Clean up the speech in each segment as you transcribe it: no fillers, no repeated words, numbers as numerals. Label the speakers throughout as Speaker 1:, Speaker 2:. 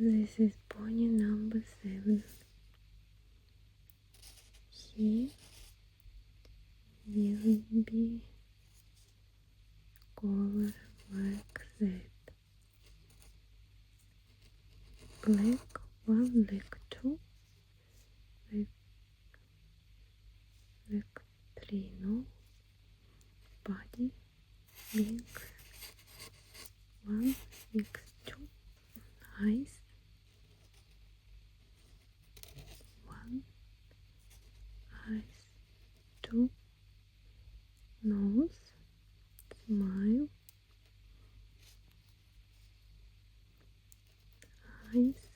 Speaker 1: This is pony number 7. He will be color like that. Leg 1, leg 2, leg 3, no. Body, wings 1, wings 2, eyes 1, eyes 2, nose, smile, eyes,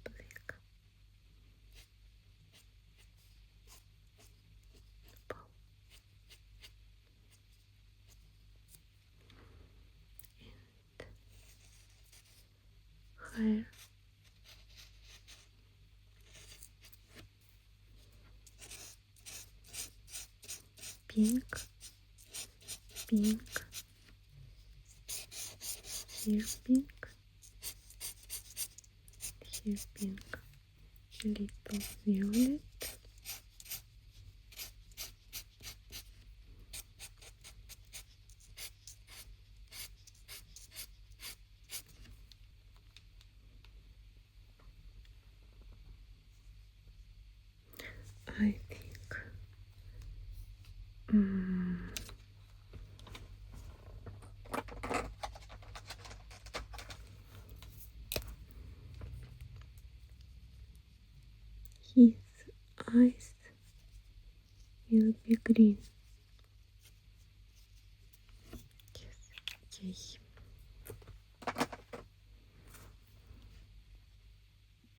Speaker 1: black, bow, and hair, pink, pink, here pink, here pink, little violet, I think his eyes will be green. Yes, okay.